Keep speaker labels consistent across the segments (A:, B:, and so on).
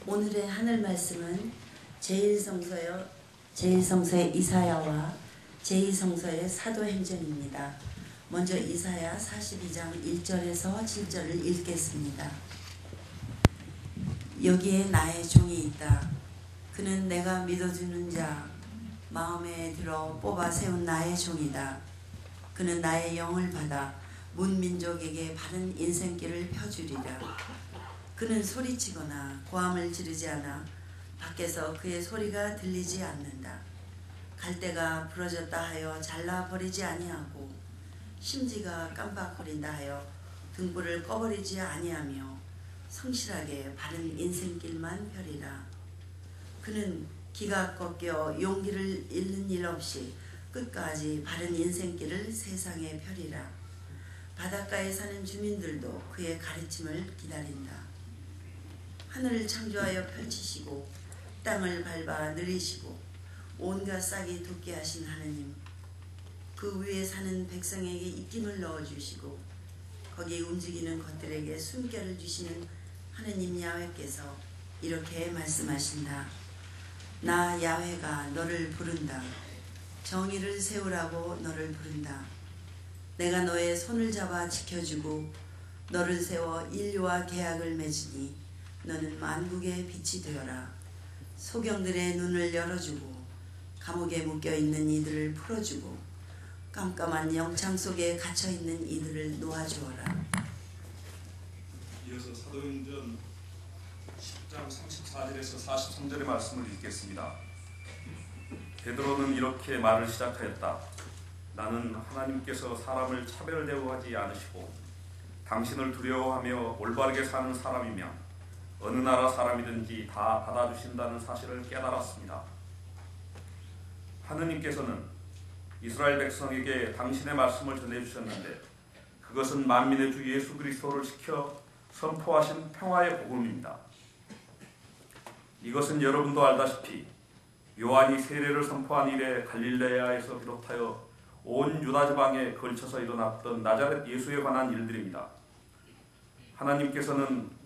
A: 오늘의 하늘 말씀은 제1성서의 이사야와 제2성서의 사도행전입니다. 먼저 이사야 42장 1절에서 7절을 읽겠습니다. 여기에 나의 종이 있다. 그는 내가 믿어주는 자 마음에 들어 뽑아 세운 나의 종이다. 그는 나의 영을 받아 문민족에게 바른 인생길을 펴주리라. 그는 소리치거나 고함을 지르지 않아 밖에서 그의 소리가 들리지 않는다. 갈대가 부러졌다 하여 잘라버리지 아니하고 심지가 깜빡거린다 하여 등불을 꺼버리지 아니하며 성실하게 바른 인생길만 펴리라. 그는 기가 꺾여 용기를 잃는 일 없이 끝까지 바른 인생길을 세상에 펴리라. 바닷가에 사는 주민들도 그의 가르침을 기다린다. 하늘을 창조하여 펼치시고 땅을 밟아 느리시고 온갖 싹이 돋게 하신 하느님, 그 위에 사는 백성에게 입김을 넣어주시고 거기 움직이는 것들에게 숨결을 주시는 하느님 야훼께서 이렇게 말씀하신다. 나 야훼가 너를 부른다. 정의를 세우라고 너를 부른다. 내가 너의 손을 잡아 지켜주고 너를 세워 인류와 계약을 맺으니 너는 만국의 빛이 되어라. 소경들의 눈을 열어주고 감옥에 묶여있는 이들을 풀어주고 깜깜한 영창 속에 갇혀있는 이들을 놓아주어라.
B: 이어서 사도행전 10장 34절에서 43절의 말씀을 읽겠습니다. 베드로는 이렇게 말을 시작하였다. 나는 하나님께서 사람을 차별 대우하지 않으시고 당신을 두려워하며 올바르게 사는 사람이며 어느 나라 사람이든지 다 받아주신다는 사실을 깨달았습니다. 하느님께서는 이스라엘 백성에게 당신의 말씀을 전해주셨는데 그것은 만민의 주 예수 그리스도를 지켜 선포하신 평화의 복음입니다. 이것은 여러분도 알다시피 요한이 세례를 선포한 이래 갈릴레아에서 비롯하여 온 유다 지방에 걸쳐서 일어났던 나자렛 예수에 관한 일들입니다. 하나님께서는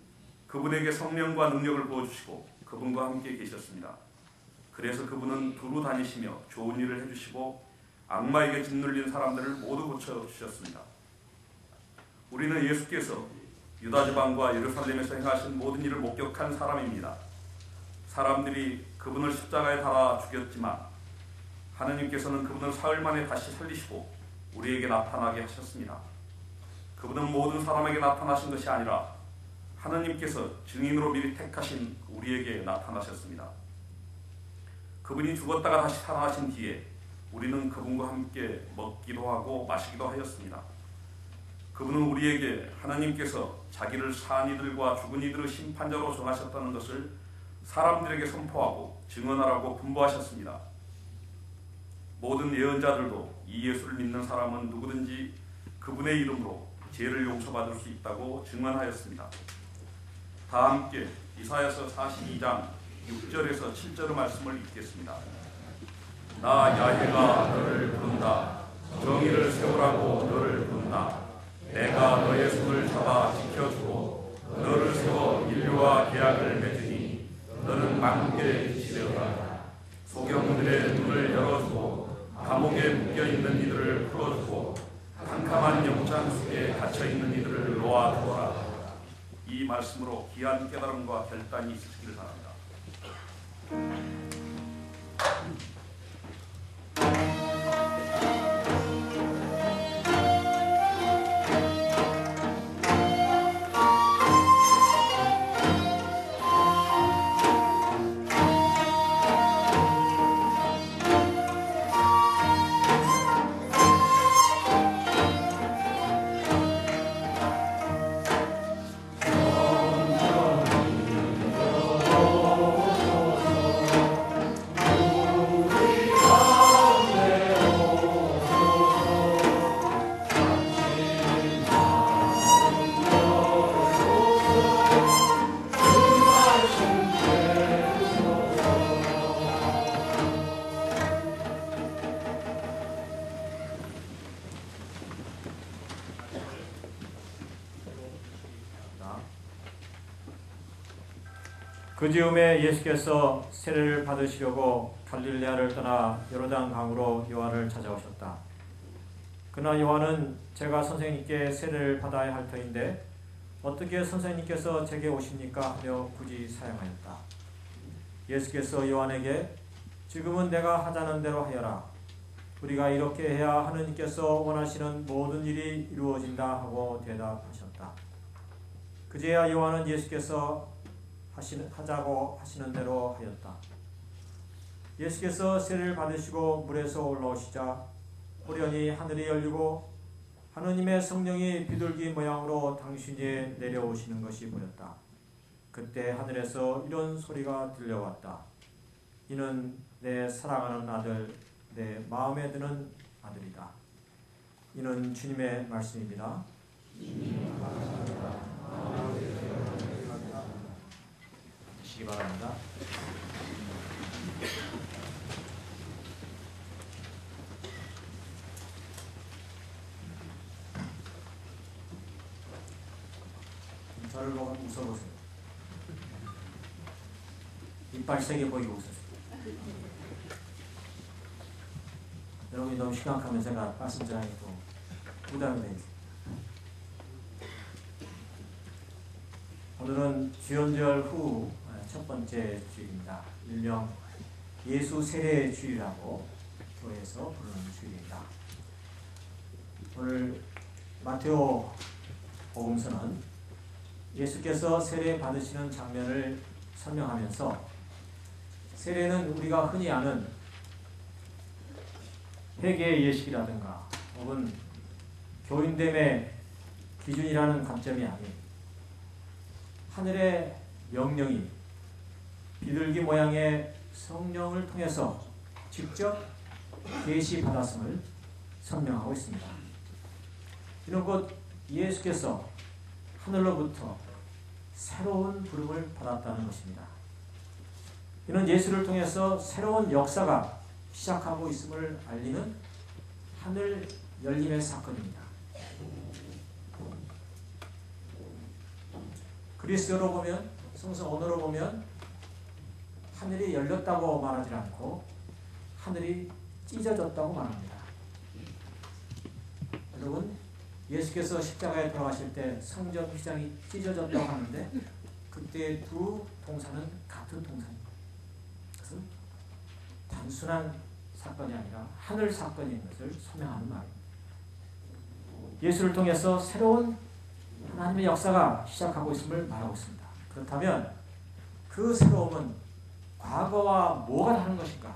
B: 그분에게 성령과 능력을 부어주시고 그분과 함께 계셨습니다. 그래서 그분은 두루 다니시며 좋은 일을 해주시고 악마에게 짓눌린 사람들을 모두 고쳐주셨습니다. 우리는 예수께서 유다 지방과 예루살렘에서 행하신 모든 일을 목격한 사람입니다. 사람들이 그분을 십자가에 달아 죽였지만 하느님께서는 그분을 사흘 만에 다시 살리시고 우리에게 나타나게 하셨습니다. 그분은 모든 사람에게 나타나신 것이 아니라 하느님께서 증인으로 미리 택하신 우리에게 나타나셨습니다. 그분이 죽었다가 다시 살아나신 뒤에 우리는 그분과 함께 먹기도 하고 마시기도 하였습니다. 그분은 우리에게 하나님께서 자기를 산 이들과 죽은 이들의 심판자로 정하셨다는 것을 사람들에게 선포하고 증언하라고 분부하셨습니다. 모든 예언자들도 이 예수를 믿는 사람은 누구든지 그분의 이름으로 죄를 용서받을 수 있다고 증언하였습니다. 다 함께 이사야서 42장 6절에서 7절의 말씀을 읽겠습니다. 나 야훼가 너를 부른다. 정의를 세우라고 너를 부른다. 내가 너의 손을 잡아 지켜주고 너를 세워 인류와 계약을 맺으니 너는 만국의 빛이 되어라. 소경들의 눈을 열어주고 감옥에 묶여있는 이들을 풀어주고 캄캄한 영장 속에 갇혀있는 이들을 놓아주어라. 이 말씀으로 귀한 깨달음과 결단이 있으시기를 바랍니다.
C: 그 즈음에 예수께서 세례를 받으시려고 갈릴레아를 떠나 요르단 강으로 요한을 찾아오셨다. 그러나 요한은 제가 선생님께 세례를 받아야 할 터인데 어떻게 선생님께서 제게 오십니까 하며 굳이 사양하였다. 예수께서 요한에게 지금은 내가 하자는 대로 하여라. 우리가 이렇게 해야 하느님께서 원하시는 모든 일이 이루어진다 하고 대답하셨다. 그제야 요한은 예수께서 하자고 하시는 대로 하였다. 예수께서 세례를 받으시고 물에서 올라오시자 호련히 하늘이 열리고 하느님의 성령이 비둘기 모양으로 당신에 내려오시는 것이 보였다. 그때 하늘에서 이런 소리가 들려왔다. 이는 내 사랑하는 아들, 내 마음에 드는 아들이다. 이는 주님의 말씀입니다. 드시기 바랍니다. 저를 보고 웃어보세요. 이빨 세게 보이고 웃으세요. 여러분이 너무 심각하면 제가 말씀드리니 또 부담이 되죠. 오늘은 주연절 후 첫 번째 주일입니다. 일명 예수 세례 주일이라고 교회에서 부르는 주일입니다. 오늘 마테오 복음서는 예수께서 세례 받으시는 장면을 설명하면서 세례는 우리가 흔히 아는 회개의 예식이라든가 혹은 교인됨의 기준이라는 관점이 아닌 하늘의 명령이 비둘기 모양의 성령을 통해서 직접 계시받았음을 설명하고 있습니다. 이는 곧 예수께서 하늘로부터 새로운 부름을 받았다는 것입니다. 이는 예수를 통해서 새로운 역사가 시작하고 있음을 알리는 하늘 열림의 사건입니다. 그리스어로 보면, 성서 언어로 보면 하늘이 열렸다고 말하지 않고 하늘이 찢어졌다고 말합니다. 여러분, 예수께서 십자가에 돌아가실 때 성전 휘장이 찢어졌다고 하는데 그때 두 동사는 같은 동사입니다. 그래서 단순한 사건이 아니라 하늘 사건인 것을 설명하는 말입니다. 예수를 통해서 새로운 하나님의 역사가 시작하고 있음을 말하고 있습니다. 그렇다면 그 새로움은 과거와 뭐가 다른 것인가?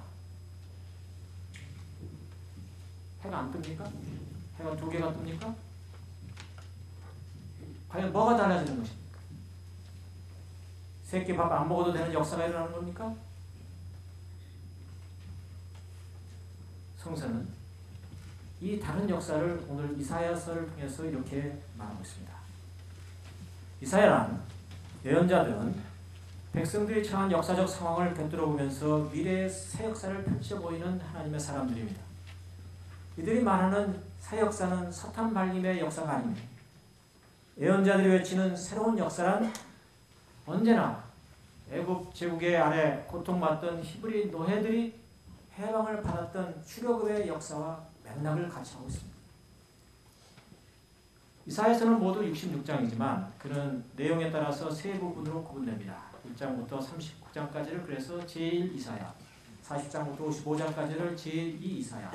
C: 해가 안 뜹니까? 해가 두 개가 뜹니까? 과연 뭐가 달라지는 것입니까? 새끼 밥 안 먹어도 되는 역사가 일어나는 겁니까? 성서는 이 다른 역사를 오늘 이사야서를 통해서 이렇게 말하고 있습니다. 이사야란 예언자들은 백성들이 처한 역사적 상황을 곁들여 보면서 미래의 새 역사를 펼쳐 보이는 하나님의 사람들입니다. 이들이 말하는 새 역사는 사탄 발림의 역사가 아닙니다. 예언자들이 외치는 새로운 역사란 언제나 애굽 제국의 아래 고통받던 히브리 노예들이 해방을 받았던 출애굽의 역사와 맥락을 같이 하고 있습니다. 이사야서는 모두 66장이지만 그는 내용에 따라서 세 부분으로 구분됩니다. 1장부터 39장까지를 그래서 제1 이사야, 40장부터 55장까지를 제2 이사야,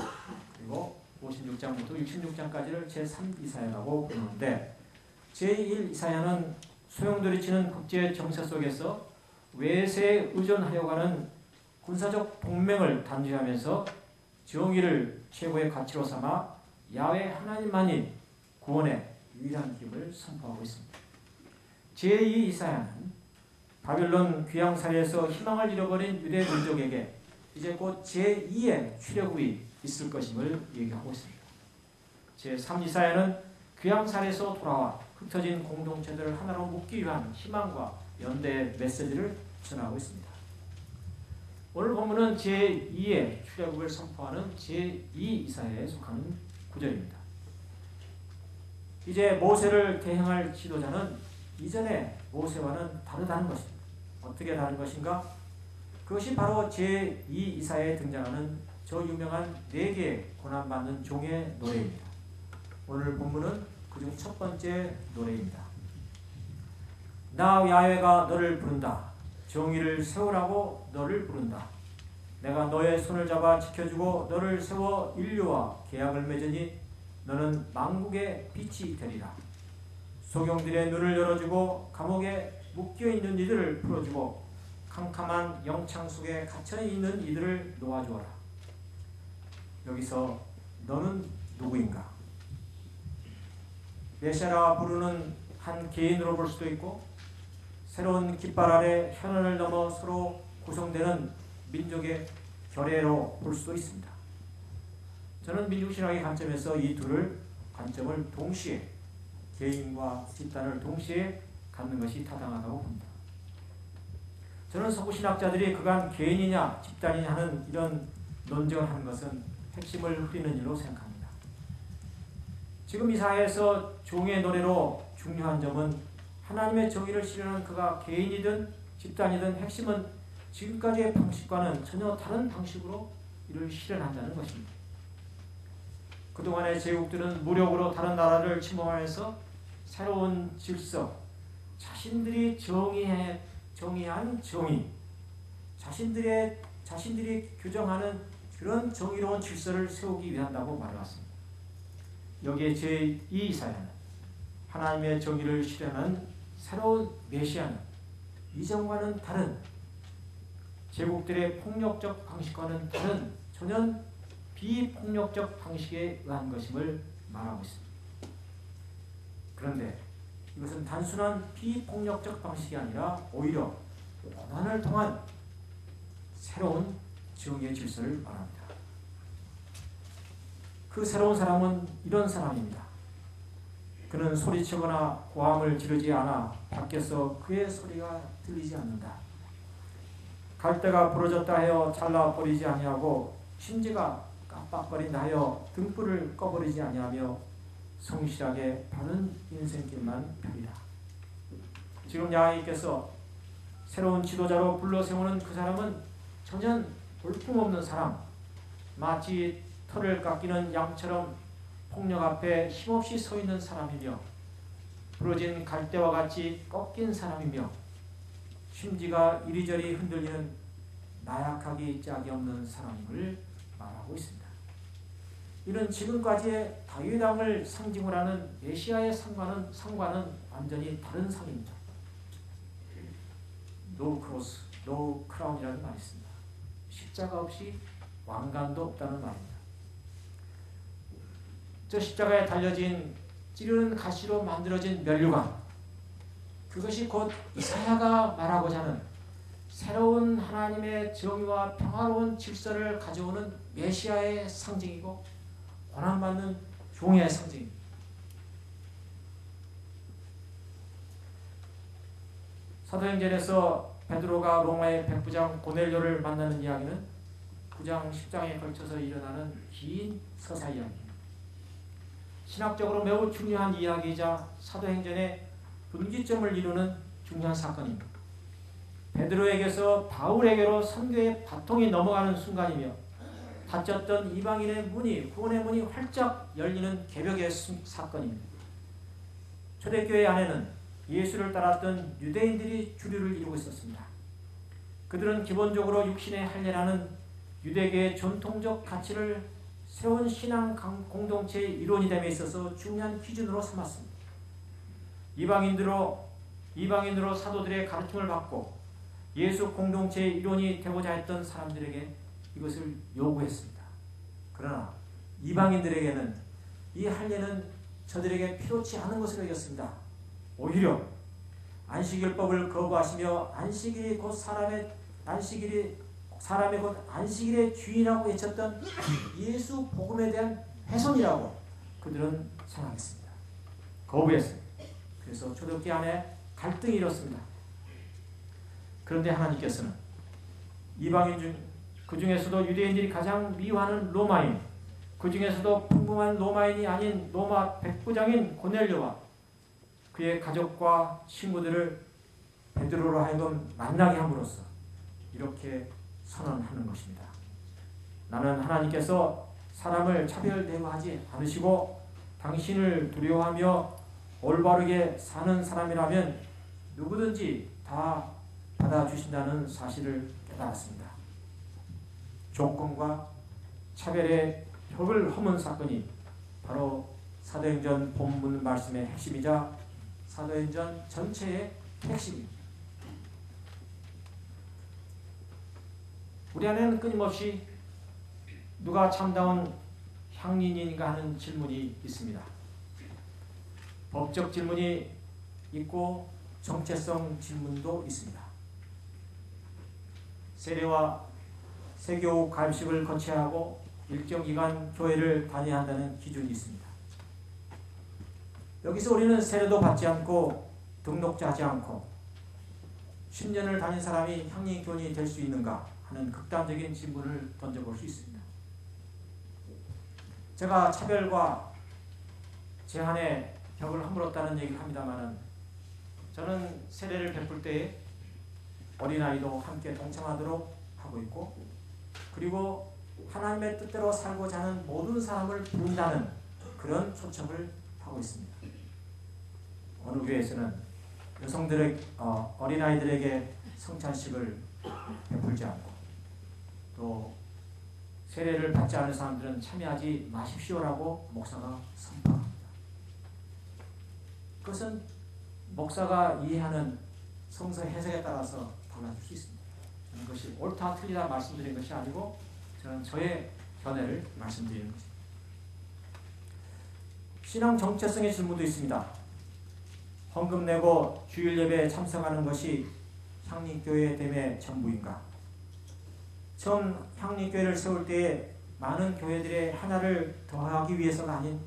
C: 그리고 56장부터 66장까지를 제3 이사야라고 부르는데 제1 이사야는 소용돌이 치는 국제 정세 속에서 외세에 의존하려고 하는 군사적 동맹을 단죄하면서 정의를 최고의 가치로 삼아 야훼 하나님만이 구원의 유일한 힘을 선포하고 있습니다. 제2 이사야는 바빌론 귀양살이에서 희망을 잃어버린 유대 민족에게 이제 곧 제2의 출애굽이 있을 것임을 얘기하고 있습니다. 제3 이사야는 귀양살에서 돌아와 흩어진 공동체들을 하나로 묶기 위한 희망과 연대의 메시지를 전하고 있습니다. 오늘 본문은 제2의 출애굽을 선포하는 제2 이사야에 속하는 구절입니다. 이제 모세를 대행할 지도자는 이전의 모세와는 다르다는 것입니다. 어떻게 다른 것인가? 그것이 바로 제2 이사야에 등장하는 저 유명한 4개의 고난받는 종의 노래입니다. 오늘 본문은 그중 첫 번째 노래입니다. 나 야훼가 너를 부른다. 정의를 세우라고 너를 부른다. 내가 너의 손을 잡아 지켜주고 너를 세워 인류와 계약을 맺으니 너는 만국의 빛이 되리라. 소경들의 눈을 열어주고 감옥에 묶여있는 이들을 풀어주고 캄캄한 영창 속에 갇혀있는 이들을 놓아주어라. 여기서 너는 누구인가? 메시아라 부르는 한 개인으로 볼 수도 있고 새로운 깃발 아래 현안을 넘어 서로 구성되는 민족의 결례로 볼 수도 있습니다. 저는 민족신학의 관점에서 이 둘을 관점을 동시에 개인과 집단을 동시에 갖는 것이 타당하다고 봅니다. 저는 서구 신학자들이 그간 개인이냐 집단이냐 하는 이런 논쟁을 하는 것은 핵심을 흐리는 일로 생각합니다. 지금 이사야에서 종의 노래로 중요한 점은 하나님의 정의를 실현하는 그가 개인이든 집단이든 핵심은 지금까지의 방식과는 전혀 다른 방식으로 이를 실현한다는 것입니다. 그동안의 제국들은 무력으로 다른 나라를 침범하면서 새로운 질서, 자신들이 정의한 정의, 자신들이 규정하는 그런 정의로운 질서를 세우기 위한다고 말해왔습니다. 여기에 제2 이사야는 하나님의 정의를 실현하는 새로운 메시아는 이전과는 다른 제국들의 폭력적 방식과는 다른 전혀 비폭력적 방식에 의한 것임을 말하고 있습니다. 그런데 이것은 단순한 비폭력적 방식이 아니라 오히려 고난을 통한 새로운 정의의 질서를 말합니다. 그 새로운 사람은 이런 사람입니다. 그는 소리치거나 고함을 지르지 않아 밖에서 그의 소리가 들리지 않는다. 갈대가 부러졌다 하여 잘라버리지 아니하고 심지가 깜빡거린다 하여 등불을 꺼버리지 아니하며 성실하게 바른 인생길만 펴리라. 지금 야훼께서 새로운 지도자로 불러 세우는 그 사람은 전혀 볼품없는 사람, 마치 털을 깎이는 양처럼 폭력 앞에 힘없이 서 있는 사람이며 부러진 갈대와 같이 꺾인 사람이며 심지가 이리저리 흔들리는 나약하기 짝이 없는 사람임을 말하고 있습니다. 이는 지금까지의 다윗 왕을 상징으로 하는 메시아의 상과는 완전히 다른 상입니다. No cross, no crown이라는 말이 있습니다. 십자가 없이 왕관도 없다는 말입니다. 저 십자가에 달려진 찌르는 가시로 만들어진 면류관, 그것이 곧 이사야가 말하고자 하는 새로운 하나님의 정의와 평화로운 질서를 가져오는 메시아의 상징이고 고난받는 종의 상징입니다. 사도행전에서 베드로가 로마의 백부장 고넬료를 만나는 이야기는 9장 10장에 걸쳐서 일어나는 긴 서사 이야기입니다. 신학적으로 매우 중요한 이야기이자 사도행전의 분기점을 이루는 중요한 사건입니다. 베드로에게서 바울에게로 선교의 바통이 넘어가는 순간이며 닫혔던 이방인의 문이, 구원의 문이 활짝 열리는 개벽의 사건입니다. 초대교회 안에는 예수를 따랐던 유대인들이 주류를 이루고 있었습니다. 그들은 기본적으로 육신의 할례라는 유대계의 전통적 가치를 새로운 신앙 공동체의 이론이 됨에 있어서 중요한 기준으로 삼았습니다. 이방인으로 사도들의 가르침을 받고 예수 공동체의 이론이 되고자 했던 사람들에게 이것을 요구했습니다. 그러나 이방인들에게는 이 할례는 저들에게 필요치 않은 것으로 여겼습니다. 오히려 안식일법을 거부하시며 안식일이 곧 사람의 곧 안식일의 주인이라고 외쳤던 예수 복음에 대한 훼손이라고 그들은 생각했습니다. 거부했습니다. 그래서 초대교회 안에 갈등이 일었습니다. 그런데 하나님께서는 이방인 중 그 중에서도 유대인들이 가장 미워하는 로마인, 그 중에서도 평범한 로마인이 아닌 로마 백부장인 고넬료와 그의 가족과 친구들을 베드로로 하여금 만나게 함으로써 이렇게 선언하는 것입니다. 나는 하나님께서 사람을 차별 대우하지 않으시고 당신을 두려워하며 올바르게 사는 사람이라면 누구든지 다 받아주신다는 사실을 깨달았습니다. 조건과 차별의 벽을 허문 사건이 바로 사도행전 본문 말씀의 핵심이자 사도행전 전체의 핵심입니다. 우리 안에는 끊임없이 누가 참다운 향린인가 하는 질문이 있습니다. 법적 질문이 있고 정체성 질문도 있습니다. 세례와 세교 가입식을 거쳐야 하고 일정 기간 교회를 다녀야 한다는 기준이 있습니다. 여기서 우리는 세례도 받지 않고 등록도 하지 않고 10년을 다닌 사람이 향린교인이 될 수 있는가 하는 극단적인 질문을 던져볼 수 있습니다. 제가 차별과 제한의 벽을 허물었다는 얘기를 합니다만 저는 세례를 베풀 때에 어린아이도 함께 동참하도록 하고 있고 그리고 하나님의 뜻대로 살고자 하는 모든 사람을 부른다는 그런 초청을 하고 있습니다. 어느 교회에서는 어린아이들에게 성찬식을 베풀지 않고 또 세례를 받지 않은 사람들은 참여하지 마십시오라고 목사가 선포합니다. 그것은 목사가 이해하는 성서 해석에 따라서 달라질 수 있습니다. 저는 그것이 옳다 틀리다 말씀드린 것이 아니고 저는 저의 견해를 말씀드리는 것입니다. 신앙 정체성의 질문도 있습니다. 헌금 내고 주일 예배에 참석하는 것이 향린교회 됨의 전부인가? 처음 향린교회를 세울 때에 많은 교회들의 하나를 더하기 위해서가 아닌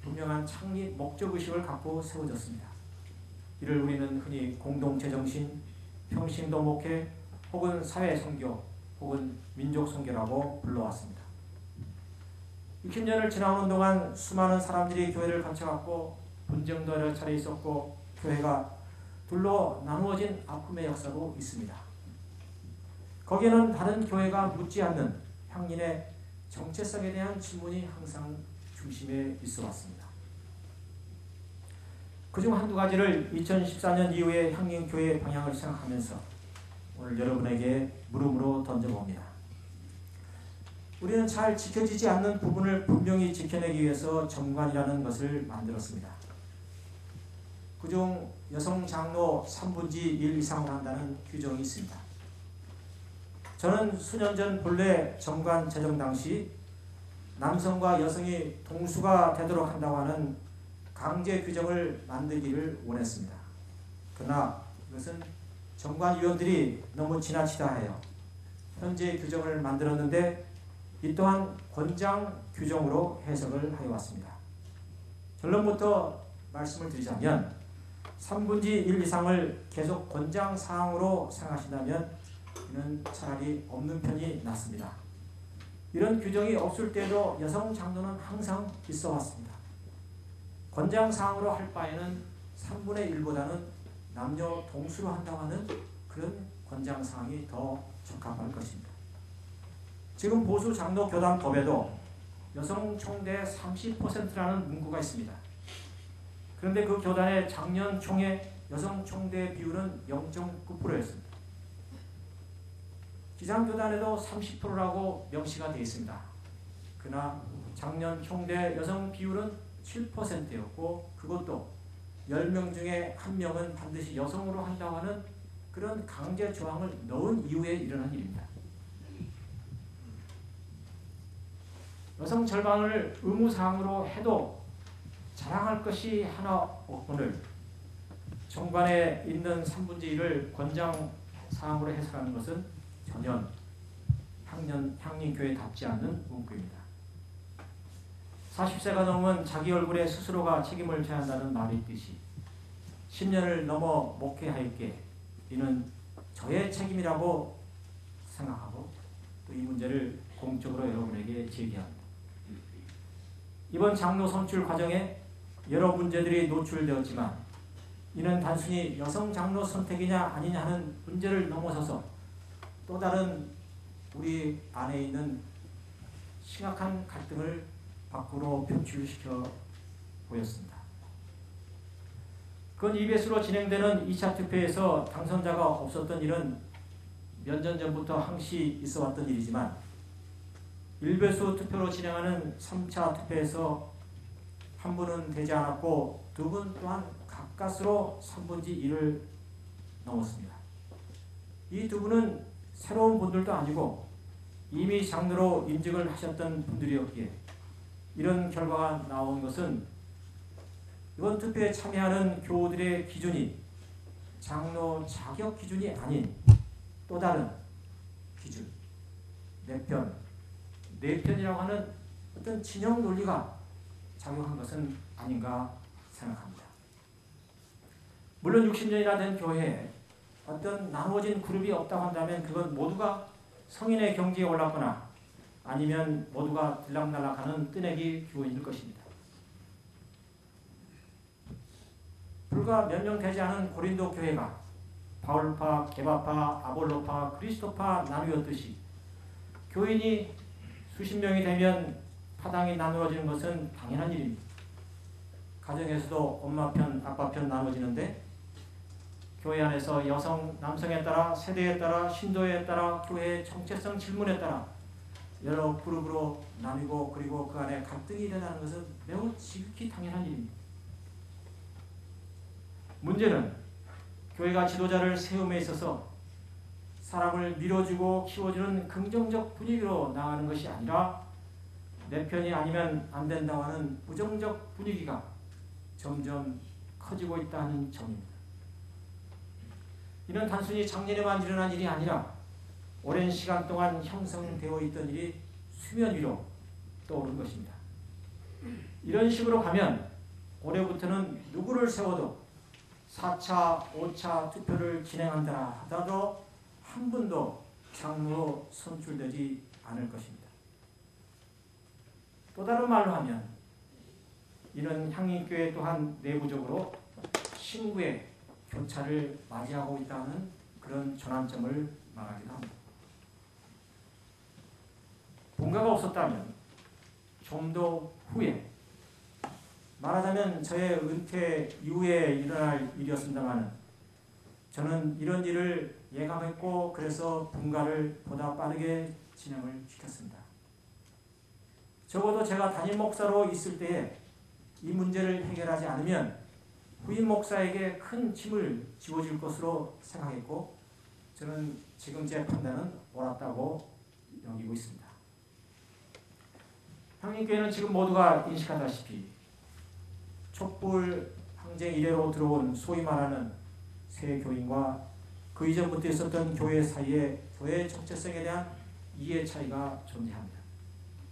C: 분명한 창립 목적의식을 갖고 세워졌습니다. 이를 우리는 흔히 공동체 정신, 평신도 목회, 혹은 사회선교, 혹은 민족선교라고 불러왔습니다. 60년을 지나오는 동안 수많은 사람들이 교회를 거쳐갔고 분쟁도 여러 차례 있었고 교회가 둘로 나누어진 아픔의 역사도 있습니다. 거기에는 다른 교회가 묻지 않는 향린의 정체성에 대한 질문이 항상 중심에 있어 왔습니다. 그중 한두 가지를 2014년 이후의 향린교회의 방향을 생각하면서 오늘 여러분에게 물음으로 던져봅니다. 우리는 잘 지켜지지 않는 부분을 분명히 지켜내기 위해서 정관이라는 것을 만들었습니다. 그중 여성 장로 3분의 1 이상을 한다는 규정이 있습니다. 저는 수년 전 본래 정관 제정 당시 남성과 여성이 동수가 되도록 한다고 하는 강제 규정을 만들기를 원했습니다. 그러나 이것은 정관위원들이 너무 지나치다 해요. 현재 규정을 만들었는데 이 또한 권장 규정으로 해석을 하여 왔습니다. 결론부터 말씀을 드리자면 3분의 1 이상을 계속 권장 사항으로 생각하신다면 이는 차라리 없는 편이 낫습니다. 이런 규정이 없을 때도 여성 장로는 항상 있어 왔습니다. 권장 사항으로 할 바에는 3분의 1보다는 남녀 동수로 한다고 하는 그런 권장 사항이 더 적합할 것입니다. 지금 보수 장로 교단 법에도 여성 총대 30%라는 문구가 있습니다. 그런데 그 교단의 작년 총회 여성 총대 비율은 0.9%였습니다. 기장교단에도 30%라고 명시가 되어 있습니다. 그러나 작년 총대 여성 비율은 7%였고 그것도 10명 중에 1명은 반드시 여성으로 한다고 하는 그런 강제 조항을 넣은 이후에 일어난 일입니다. 여성 절반을 의무사항으로 해도 자랑할 것이 하나 없거늘 정관에 있는 3분의 1을 권장사항으로 해석하는 것은 전혀 향린교회답지 않는 문구입니다. 40세가 넘은 자기 얼굴에 스스로가 책임을 져야 한다는 말이 있듯이 10년을 넘어 목회하였기에 이는 저의 책임이라고 생각하고 또 이 문제를 공적으로 여러분에게 제기합니다. 이번 장로 선출 과정에 여러 문제들이 노출되었지만 이는 단순히 여성 장로 선택이냐 아니냐 하는 문제를 넘어서서 또 다른 우리 안에 있는 심각한 갈등을 밖으로 표출시켜 보였습니다. 그 2배수로 진행되는 2차 투표에서 당선자가 없었던 일은 몇 년 전부터 항시 있어 왔던 일이지만 1배수 투표로 진행하는 3차 투표에서 한 분은 되지 않았고 두 분 또한 가까스로 3분의 1을 넘었습니다. 이 두 분은 새로운 분들도 아니고 이미 장로로 임직을 하셨던 분들이었기에 이런 결과가 나온 것은 이번 투표에 참여하는 교우들의 기준이 장로 자격 기준이 아닌 또 다른 기준, 내편이라고 하는 어떤 진영 논리가 작용한 것은 아닌가 생각합니다. 물론 60년이나 된 교회에 어떤 나누어진 그룹이 없다고 한다면 그건 모두가 성인의 경지에 올랐거나 아니면 모두가 들락날락하는 뜨내기 교인일 것입니다. 불과 몇 명 되지 않은 고린도 교회가 바울파, 게바파, 아볼로파, 그리스도파 나누었듯이 교인이 수십 명이 되면 파당이 나누어지는 것은 당연한 일입니다. 가정에서도 엄마 편, 아빠 편 나누어지는데 교회 안에서 여성, 남성에 따라, 세대에 따라, 신도에 따라, 교회의 정체성 질문에 따라 여러 그룹으로 나뉘고 그리고 그 안에 갈등이 일어나는 것은 매우 지극히 당연한 일입니다. 문제는 교회가 지도자를 세움에 있어서 사람을 밀어주고 키워주는 긍정적 분위기로 나가는 것이 아니라 내 편이 아니면 안 된다고 하는 부정적 분위기가 점점 커지고 있다는 점입니다. 이는 단순히 작년에만 일어난 일이 아니라 오랜 시간 동안 형성되어 있던 일이 수면 위로 떠오른 것입니다. 이런 식으로 가면 올해부터는 누구를 세워도 4차, 5차 투표를 진행한다 하더라도 한 분도 장로로 선출되지 않을 것입니다. 또 다른 말로 하면 이는 향림교회 또한 내부적으로 신구의 교차를 맞이하고 있다는 그런 전환점을 말하기도 합니다. 본가가 없었다면 좀 더 후에 말하자면 저의 은퇴 이후에 일어날 일이었습니다만 저는 이런 일을 예감했고 그래서 분가를 보다 빠르게 진행을 시켰습니다. 적어도 제가 담임 목사로 있을 때에 이 문제를 해결하지 않으면 후임 목사에게 큰 짐을 지워질 것으로 생각했고 저는 지금 제 판단은 옳았다고 여기고 있습니다. 향림교회는 지금 모두가 인식하다시피 촛불 항쟁 이래로 들어온 소위 말하는 새 교인과 그 이전부터 있었던 교회 사이에 교회의 정체성에 대한 이해 차이가 존재합니다.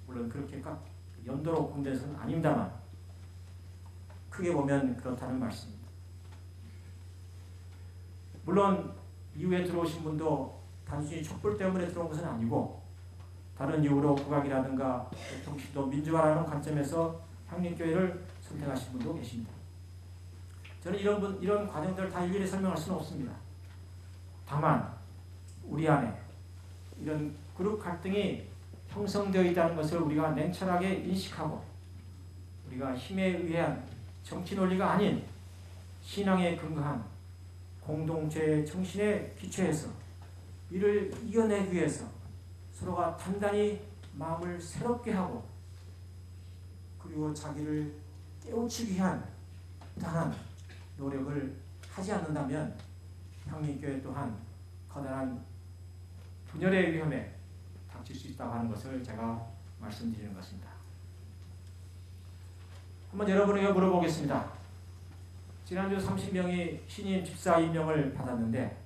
C: 물론 그렇게 각 연도로 공개해서는 아닙니다만 크게 보면 그렇다는 말씀입니다. 물론 이후에 들어오신 분도 단순히 촛불 때문에 들어온 것은 아니고 다른 이유로 국악이라든가 대통령도 민주화라는 관점에서 향림교회를 선택하신 분도 계십니다. 저는 이런 과정들을 다 일일이 설명할 수는 없습니다. 다만 우리 안에 이런 그룹 갈등이 형성되어 있다는 것을 우리가 냉철하게 인식하고 우리가 힘에 의한 정치 논리가 아닌 신앙에 근거한 공동체의 정신에 기초해서 이를 이겨내기 위해서 서로가 단단히 마음을 새롭게 하고 그리고 자기를 깨우치기 위한 부단한 노력을 하지 않는다면 향림교회 또한 커다란 분열의 위험에 닥칠 수 있다고 하는 것을 제가 말씀드리는 것입니다. 한번 여러분에게 물어보겠습니다. 지난주 30명이 신임 집사 임명을 받았는데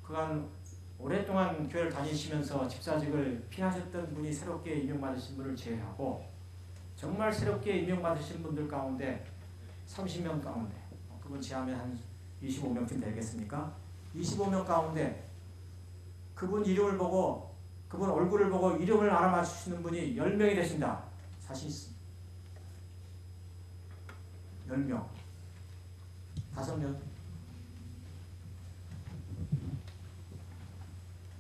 C: 그간 오랫동안 교회를 다니시면서 집사직을 피하셨던 분이 새롭게 임명받으신 분을 제외하고 정말 새롭게 임명받으신 분들 가운데 30명 가운데 그분 제하면 한 25명쯤 되겠습니까? 25명 가운데 그분 이름을 보고 그분 얼굴을 보고 이름을 알아맞히시는 분이 10명이 되신다. 자신 있습니다. 10명. 5명.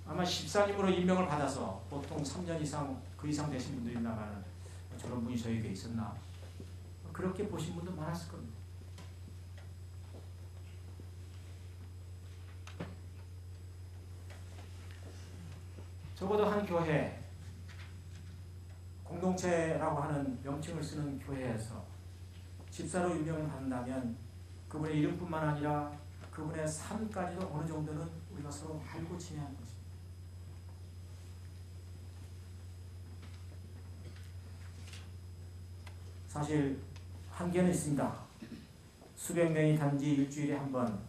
C: 아마 집사님으로 임명을 받아서 보통 3년 이상 그 이상 되신 분들이 나가는 저런 분이 저에게 있었나, 그렇게 보신 분도 많았을 겁니다. 적어도 한 교회, 공동체라고 하는 명칭을 쓰는 교회에서 집사로 임명을 받는다면 그분의 이름뿐만 아니라 그분의 삶까지도 어느 정도는 우리가 서로 알고 지내야 하는 것입니다. 사실 한계는 있습니다. 수백 명이 단지 일주일에 한 번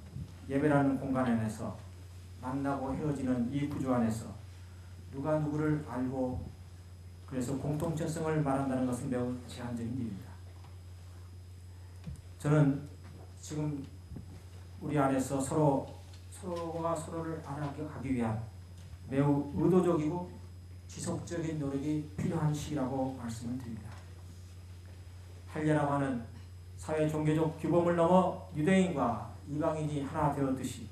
C: 예배라는 공간 안에서 만나고 헤어지는 이 구조 안에서 누가 누구를 알고 그래서 공통점성을 말한다는 것은 매우 제한적인 일입니다. 저는 지금 우리 안에서 서로가 서로를 알아가기 위한 매우 의도적이고 지속적인 노력이 필요한 시기라고 말씀을 드립니다. 할례라고 하는 사회 종교적 규범을 넘어 유대인과 이방인이 하나 되었듯이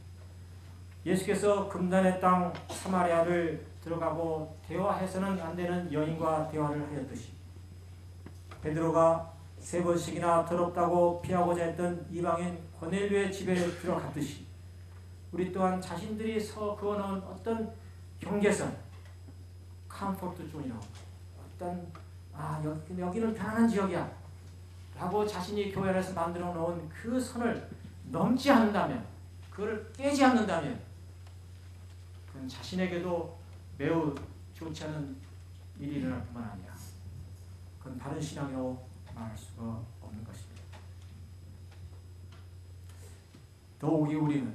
C: 예수께서 금단의 땅 사마리아를 들어가고 대화해서는 안 되는 여인과 대화를 하였듯이 베드로가 3번씩이나 더럽다고 피하고자 했던 이방인 고넬료의 집에 들어갔듯이 우리 또한 자신들이 그어놓은 어떤 경계선, 컴포트 존이라고 어떤 여기는 편안한 지역이야 라고 자신이 교회 안에서 만들어 놓은 그 선을 넘지 않는다면, 그걸 깨지 않는다면 그건 자신에게도 매우 좋지 않은 일이 일어날 뿐만 아니라 그건 바른 신앙이라고 말할 수가 없는 것입니다. 더욱이 우리는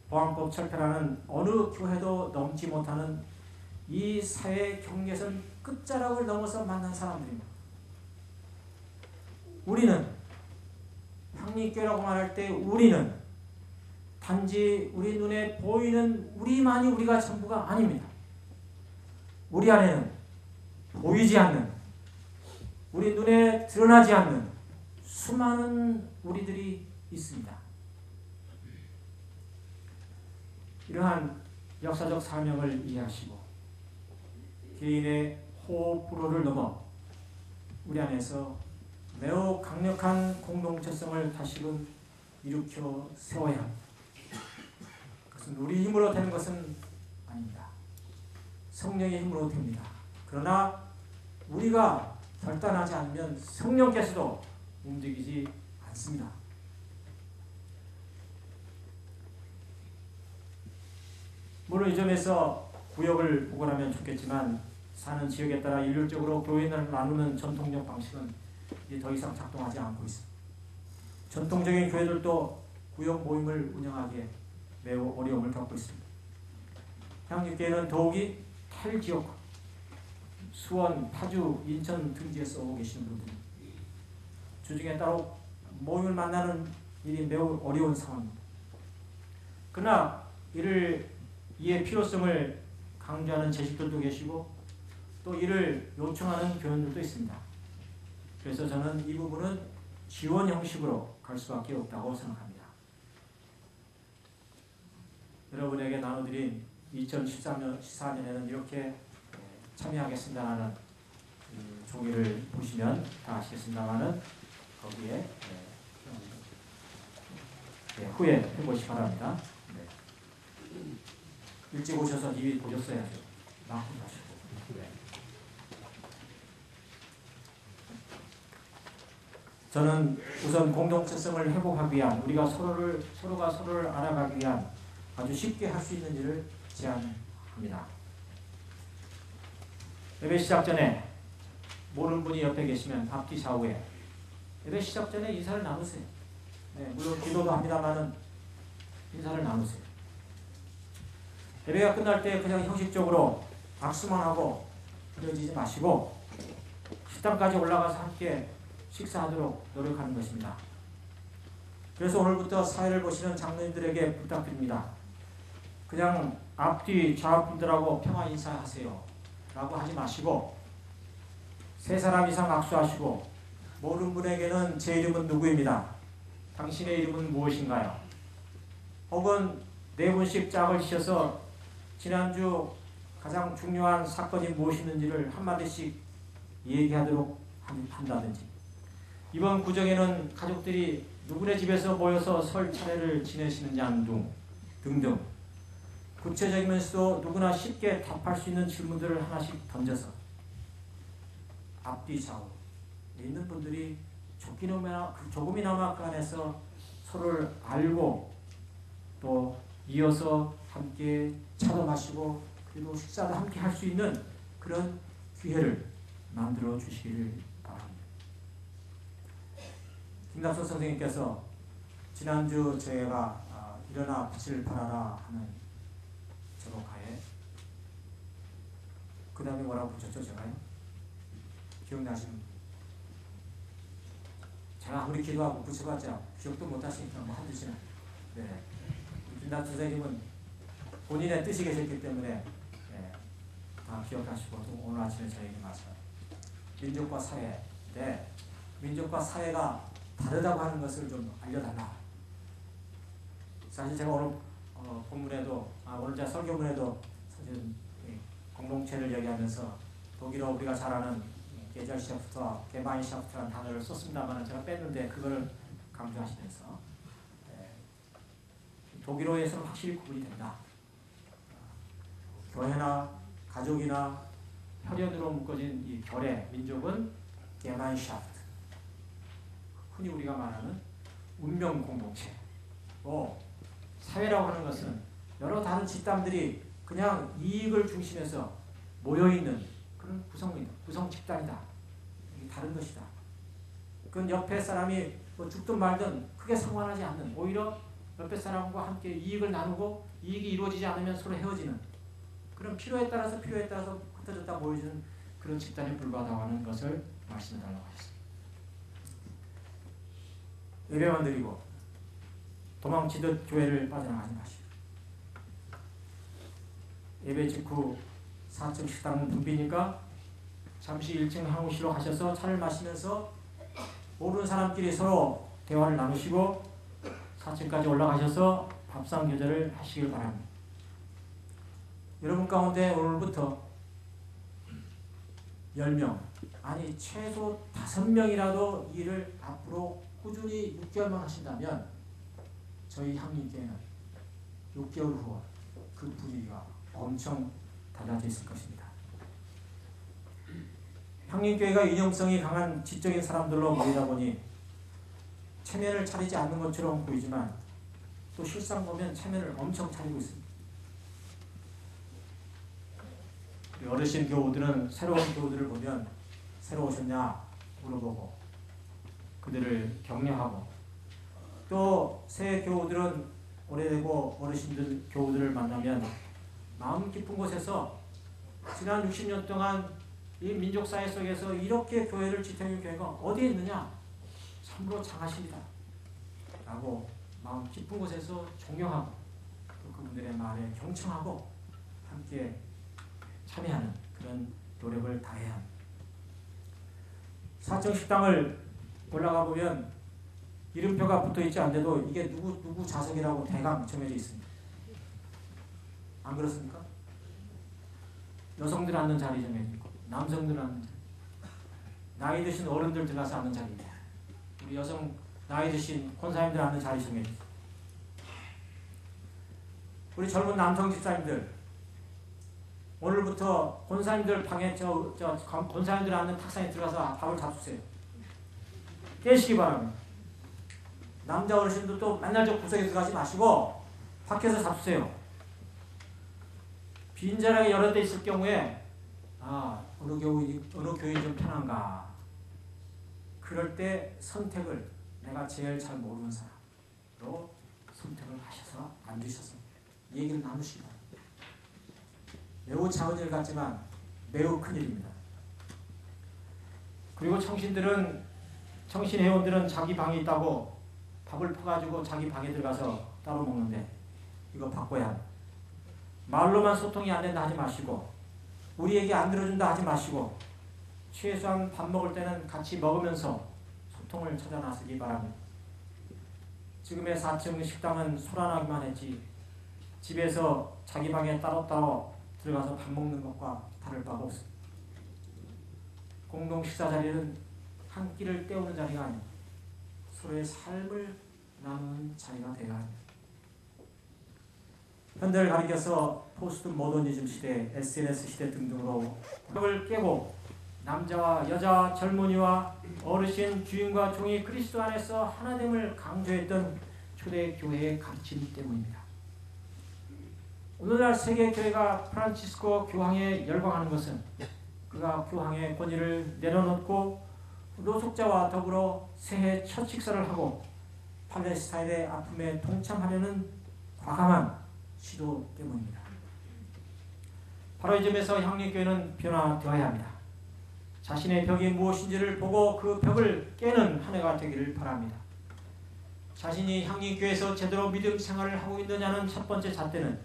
C: 보안법 철폐라는 어느 교회도 넘지 못하는 이 사회의 경계선 끝자락을 넘어서 만난 사람들입니다. 우리는 향림교회라고 말할 때 우리는 단지 우리 눈에 보이는 우리만이 우리가 전부가 아닙니다. 우리 안에는 보이지 않는, 우리 눈에 드러나지 않는 수많은 우리들이 있습니다. 이러한 역사적 사명을 이해하시고 개인의 호불호를 넘어 우리 안에서 매우 강력한 공동체성을 다시금 일으켜 세워야 합니다. 그것은 우리 힘으로 되는 것은 아닙니다. 성령의 힘으로 됩니다. 그러나 우리가 결단하지 않으면 성령께서도 움직이지 않습니다. 물론 이 점에서 구역을 보관하면 좋겠지만 사는 지역에 따라 일률적으로 교인을 나누는 전통적 방식은 이제 더 이상 작동하지 않고 있습니다. 전통적인 교회들도 구역 모임을 운영하기에 매우 어려움을 겪고 있습니다. 향림교회는 더욱이 탈지역, 수원, 파주, 인천 등지에서 오고 계시는 분들 주중에 따로 모임을 만나는 일이 매우 어려운 상황입니다. 그러나 이의 필요성을 강조하는 재직들도 계시고 또 이를 요청하는 교원들도 있습니다. 그래서 저는 이 부분은 지원 형식으로 갈 수밖에 없다고 생각합니다. 여러분에게 나눠드린 2014년에는 이렇게 참여하겠습니다라는 종이를 보시면 다 아시겠습니다만은 거기에 후에 해보시기 바랍니다. 일찍 오셔서 이미 보셨어야죠. 마음 하시고. 저는 우선 공동체성을 회복하기 위한 우리가 서로가 서로를 알아가기 위한 아주 쉽게 할 수 있는 일을 제안합니다. 예배 시작 전에 모르는 분이 옆에 계시면 앞뒤 좌우에 예배 시작 전에 인사를 나누세요. 물론 기도도 합니다만은 인사를 나누세요. 예배가 끝날 때 그냥 형식적으로 악수만 하고 헤어지지 마시고 식당까지 올라가서 함께 식사하도록 노력하는 것입니다. 그래서 오늘부터 사회를 보시는 장로님들에게 부탁드립니다. 그냥 앞뒤 좌우분들하고 평화 인사하세요 라고 하지 마시고 3사람 이상 악수하시고 모르는 분에게는 제 이름은 누구입니다. 당신의 이름은 무엇인가요? 혹은 네 분씩 짝을 지셔서 지난주 가장 중요한 사건이 무엇이었는지를 한마디씩 얘기하도록 한다든지, 이번 구정에는 가족들이 누구네 집에서 모여서 설 차례를 지내시는지 등등 구체적이면서도 누구나 쉽게 답할 수 있는 질문들을 하나씩 던져서 앞뒤 좌우 있는 분들이 조금이나마 그 안에서 서로를 알고 또 이어서 함께 차도 마시고 그리고 식사도 함께 할 수 있는 그런 기회를 만들어 주시기를 바랍니다. 김남선 선생님께서 지난주 제가 일어나 빛을 발하라 하는 제목하에 그 다음에 뭐라고 붙였죠? 제가요? 기억나시는? 제가 아무리 기도하고 붙여봤자 기억도 못하시니까 뭐 한두 시간. 네. 김남선 선생님은 본인의 뜻이 계셨기 때문에 다 기억하시고 또 오늘 아침에 저에게 말씀 민족과 사회, 민족과 사회가 다르다고 하는 것을 좀 알려달라. 사실 제가 오늘 본문에도 오늘 제 설교문에도 사실 공동체를 얘기하면서 독일어 우리가 잘 아는 게젤샤프트와 게마인샤프트라는 단어를 썼습니다만 제가 뺐는데 그거를 강조하시면서 독일어에서는 확실히 구분이 된다. 교회나 가족이나 혈연으로 묶어진 이 결의 민족은 게마인샤프트, 흔히 우리가 말하는 운명 공동체. 사회라고 하는 것은 여러 다른 집단들이 그냥 이익을 중심해서 모여있는 그런 구성 집단이다. 이게 다른 것이다. 그건 옆에 사람이 뭐 죽든 말든 크게 상관하지 않는, 오히려 옆에 사람과 함께 이익을 나누고 이익이 이루어지지 않으면 서로 헤어지는 그런 필요에 따라서 흩어졌다 모여지는 그런 집단에 불과하다고 하는 것을 말씀해달라고 하셨습니다. 예배만 드리고 도망치듯 교회를 빠져나가지 마시고, 예배 직후 4층 식당은 붐비니까 잠시 1층 향후실로 가셔서 차를 마시면서 모르는 사람끼리 서로 대화를 나누시고 4층까지 올라가셔서 밥상 교제를 하시길 바랍니다. 여러분 가운데 오늘부터 10명, 아니 최소 5명이라도 일을 앞으로 꾸준히 6개월만 하신다면 저희 향림교회는 6개월 후 그 분위기가 엄청 달라져 있을 것입니다. 향림교회가 이념성이 강한 지적인 사람들로 모이다 보니 체면을 차리지 않는 것처럼 보이지만 또 실상 보면 체면을 엄청 차리고 있습니다. 어르신 교우들은 새로운 교우들을 보면 새로 오셨냐 물어보고 그들을 격려하고, 또 새 교우들은 오래되고 어르신들 교우들을 만나면 마음 깊은 곳에서 지난 60년 동안 이 민족사회 속에서 이렇게 교회를 지탱한 교회가 어디에 있느냐, 참으로 장하십니다 라고 마음 깊은 곳에서 존경하고 또 그분들의 말에 경청하고 함께 참여하는 그런 노력을 다해야 합니다. 4층 식당을 올라가 보면 이름표가 붙어있지 않는데도 이게 누구 좌석이라고 대강 정해져 있습니다. 안 그렇습니까? 여성들 앉는 자리 정해져 있고 남성들 앉는 자리, 나이 드신 어른들 들어가서 앉는 자리입니다. 우리 여성 나이 드신 권사님들 앉는 자리 정해져 있습니다. 우리 젊은 남성 집사님들, 오늘부터 권사님들 방에 권사님들 앉는 탁상에 들어가서 밥을 잡수세요. 깨시기 바랍니다. 남자 어르신도 또 맨날 저 구석에 들어가지 마시고 밖에서 잡수세요. 빈자리가 여러 대 있을 경우에 어느 교회 좀 편한가, 그럴 때 선택을 내가 제일 잘 모르는 사람으로 선택을 하셔서 앉으셔서 얘기를 나누시기 바랍니다. 매우 작은 일 같지만 매우 큰 일입니다. 그리고 청신 회원들은 자기 방이 있다고 밥을 퍼가지고 자기 방에 들어가서 따로 먹는데 이거 바꿔야 합니다. 말로만 소통이 안 된다 하지 마시고, 우리 얘기 안 들어준다 하지 마시고, 최소한 밥 먹을 때는 같이 먹으면서 소통을 찾아 나서기 바랍니다. 지금의 4층 식당은 소란하기만 했지 집에서 자기 방에 따로따로 들어가서 밥 먹는 것과 다를 바가 없습니다. 공동 식사 자리는 한 끼를 때우는 자리가 아니고 서로의 삶을 나누는 자리가 되어야 합니다. 현대를 가리켜서 포스트 모더니즘 시대, SNS 시대 등등으로 벽을 깨고 남자와 여자, 젊은이와 어르신, 주인과 종이 그리스도 안에서 하나됨을 강조했던 초대교회의 가르침 때문입니다. 오늘날 세계교회가 프란치스코 교황에 열광하는 것은 그가 교황의 권위를 내려놓고 노숙자와 더불어 새해 첫 식사를 하고 팔레스타인의 아픔에 동참하려는 과감한 시도 때문입니다. 바로 이 점에서 향림교회는 변화되어야 합니다. 자신의 벽이 무엇인지를 보고 그 벽을 깨는 한 해가 되기를 바랍니다. 자신이 향림교회에서 제대로 믿음 생활을 하고 있느냐는 첫 번째 잣대는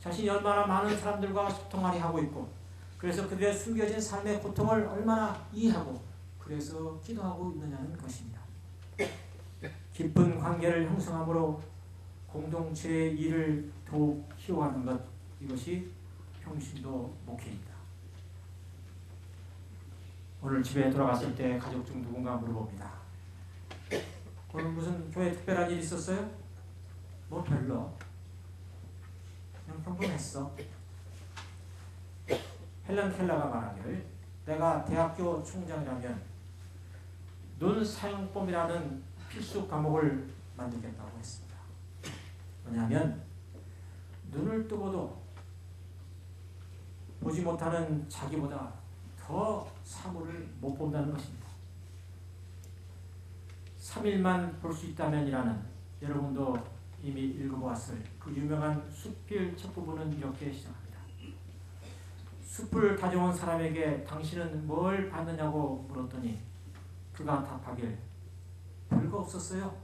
C: 자신이 얼마나 많은 사람들과 소통하려 하고 있고 그래서 그들의 숨겨진 삶의 고통을 얼마나 이해하고 그래서 기도하고 있느냐는 것입니다. 깊은 관계를 형성함으로 공동체의 일을 더욱 키워가는 것, 이것이 평신도 목회입니다. 오늘 집에 돌아갔을 때 가족 중 누군가 물어봅니다. 오늘 무슨 교회 특별한 일 있었어요? 뭐 별로. 그냥 평범했어. 헬런 켈러가 말하기를 내가 대학교 총장이라면 눈 사용법이라는 필수 과목을 만들겠다고 했습니다. 왜냐하면 눈을 뜨고도 보지 못하는 자기보다 더 사물을 못 본다는 것입니다. 3일만 볼 수 있다면이라는 여러분도 이미 읽어보았을 그 유명한 숲길 첫 부분은 이렇게 시작합니다. 숲을 다져온 사람에게 당신은 뭘 봤느냐고 물었더니 그가 답하길 별거 없었어요.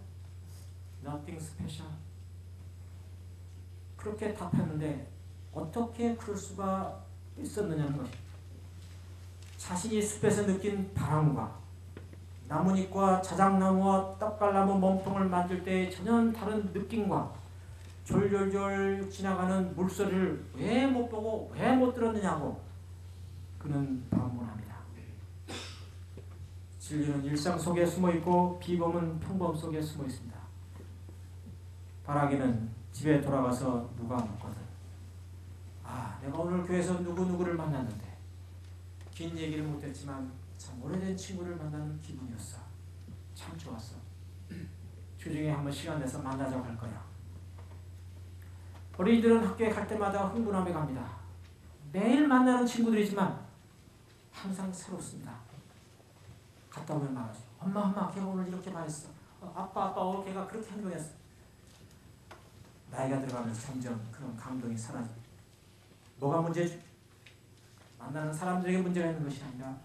C: Nothing special. 그렇게 답했는데 어떻게 그럴 수가 있었느냐는 것입니다. 자신이 숲에서 느낀 바람과 나뭇잎과 자작나무와 떡갈나무 몸통을 만질 때의 전혀 다른 느낌과 졸졸졸 지나가는 물소리를 왜 못 보고 왜 못 들었느냐고 그는 반문합니다. 진리는 일상 속에 숨어있고 비범은 평범 속에 숨어있습니다. 바라기는 집에 돌아가서 누가 묻거든 내가 오늘 교회에서 누구누구를 만났는데 긴 얘기를 못했지만 참 오래된 친구를 만나는 기분이었어. 참 좋았어. 주중에 한번 시간 내서 만나자고 할 거야. 어린이들은 학교에 갈 때마다 흥분하며 갑니다. 매일 만나는 친구들이지만 항상 새롭습니다. 갔다 오면 말하죠. 엄마 걔가 오늘 이렇게 말했어. 아빠 걔가 그렇게 행동했어. 나이가 들어가면서 점점 그런 감동이 사라집니다. 뭐가 문제지? 만나는 사람들에게 문제가 있는 것이 아니라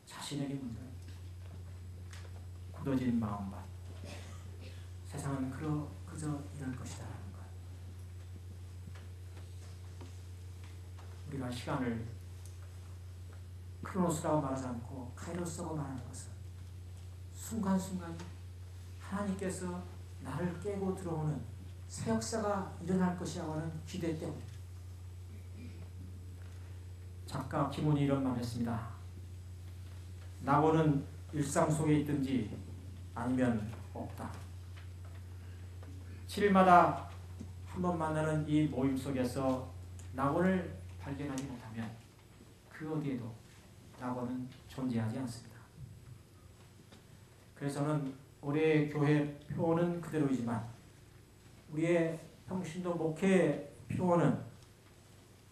C: 자신에게 문제가 있다. 굳어진 마음밭. 세상은 그저 이럴 것이다 라는 것. 우리가 시간을 크로노스라고 말하지 않고 카이로스라고 말하는 것은 순간순간 하나님께서 나를 깨고 들어오는 새 역사가 일어날 것이라고 하는 기대 때문에 작가 김훈이 이런 말을 했습니다. 낙원은 일상 속에 있든지 아니면 없다. 7일마다 한 번 만나는 이 모임 속에서 낙원을 발견하지 못하면 그 어디에도 낙원은 존재하지 않습니다. 그래서는 올해의 교회 표어는 그대로이지만 우리의 평신도 목회 표어는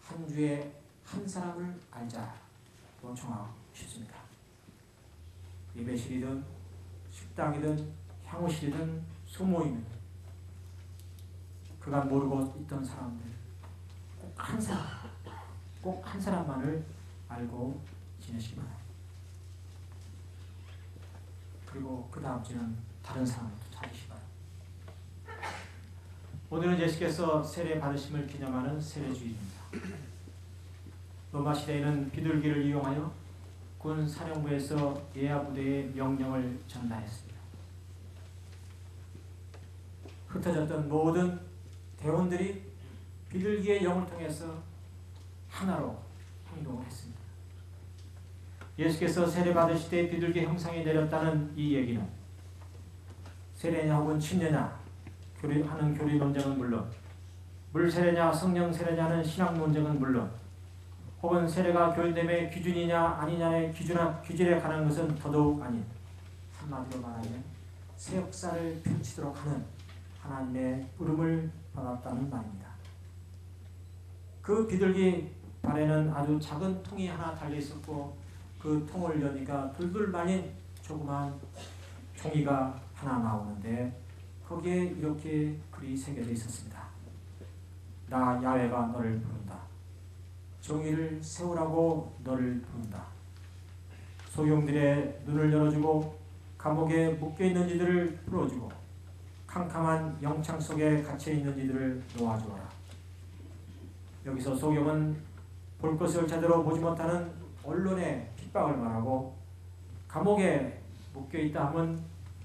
C: 한 주에 한 사람을 알자로 정하고 싶습니다. 예배실이든 식당이든 향후실이든 소모임이든 그간 모르고 있던 사람들 꼭 한 사람만을 알고 지내시기 바랍니다. 그리고 그 다음 주는 다른 사람을 또 찾으시기 바랍니다. 오늘은 예수께서 세례 받으심을 기념하는 세례주일입니다. 로마 시대에는 비둘기를 이용하여 군 사령부에서 예하 부대에 명령을 전달했습니다. 흩어졌던 모든 대원들이 비둘기의 영을 통해서 하나로 행동을 했습니다. 예수께서 세례 받으실 때 비둘기 형상이 내렸다는 이 얘기는 세례냐 혹은 침례냐 하는 교리 논쟁은 물론, 물 세례냐 성령 세례냐는 신학 논쟁은 물론, 혹은 세례가 교인됨의 기준이냐 아니냐의 기준에 관한 것은 더더욱 아닌, 한마디로 말하면 새 역사를 펼치도록 하는 하나님의 부름을 받았다는 말입니다. 그 비둘기 발에는 아주 작은 통이 하나 달려 있었고, 그 통을 여니까 둘둘 말린 조그만 종이가 하나 나오는데 거기에 이렇게 글이 새겨져 있었습니다. 나 야훼가 너를 부른다. 종이를 세우라고 너를 부른다. 소경들의 눈을 열어주고 감옥에 묶여있는 이들을 풀어주고 캄캄한 영창 속에 갇혀있는 이들을 놓아주어라. 여기서 소경은 볼 것을 제대로 보지 못하는 언론의 핍박을 말하고, 감옥에 묶여있다 하면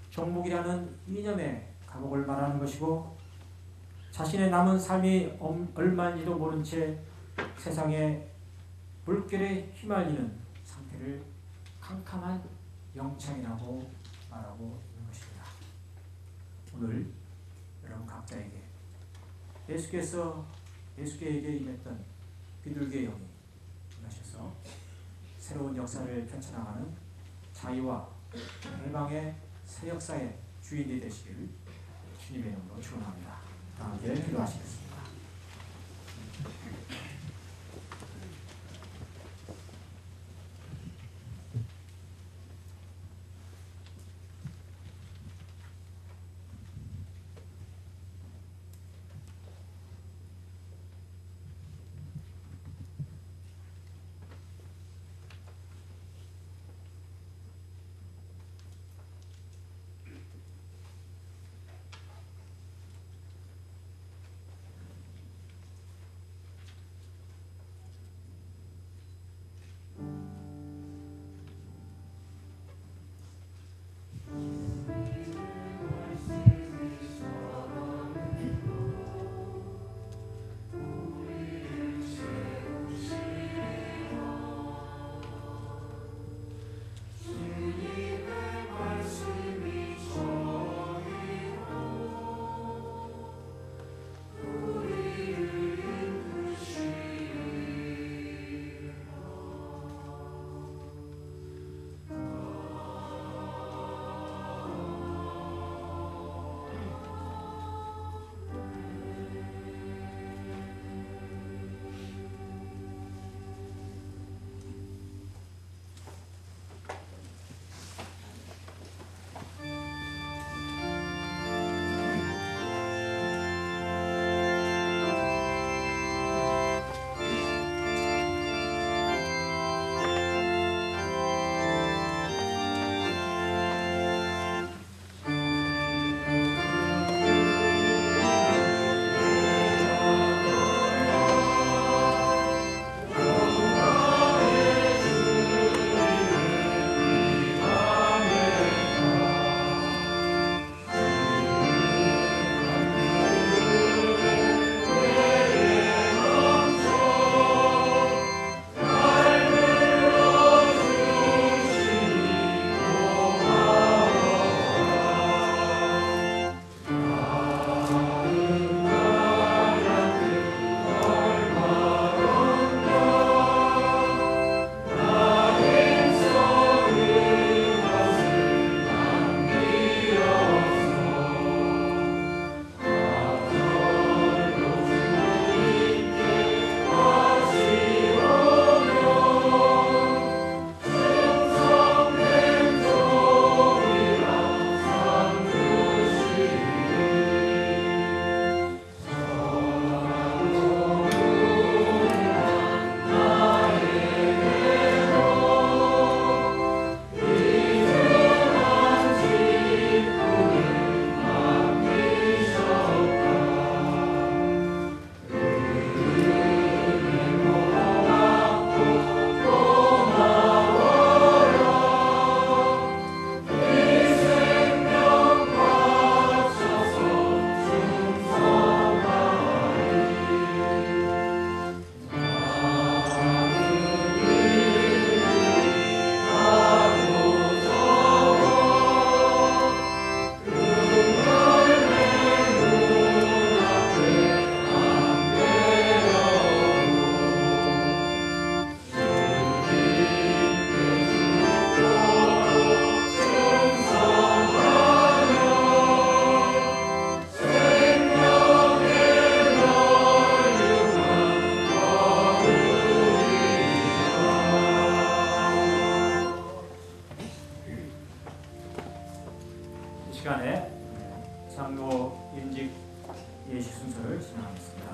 C: 종묵이라는 이념의 감옥을 말하는 것이고, 자신의 남은 삶이 얼마인지도 모른 채 세상의 물결에 휘말리는 상태를 캄캄한 영창이라고 말하고 있는 것입니다. 오늘 여러분 각자에게 예수께에게 임했던 비둘기의 영이 임하셔서 새로운 역사를 펼쳐나가는 자유와 해방의 새 역사의 주인이 되시기를 주님의 이름으로 축원합니다. 함께 기도하시겠습니다. 시간에 장로 임직 예시 순서를 진행하겠습니다.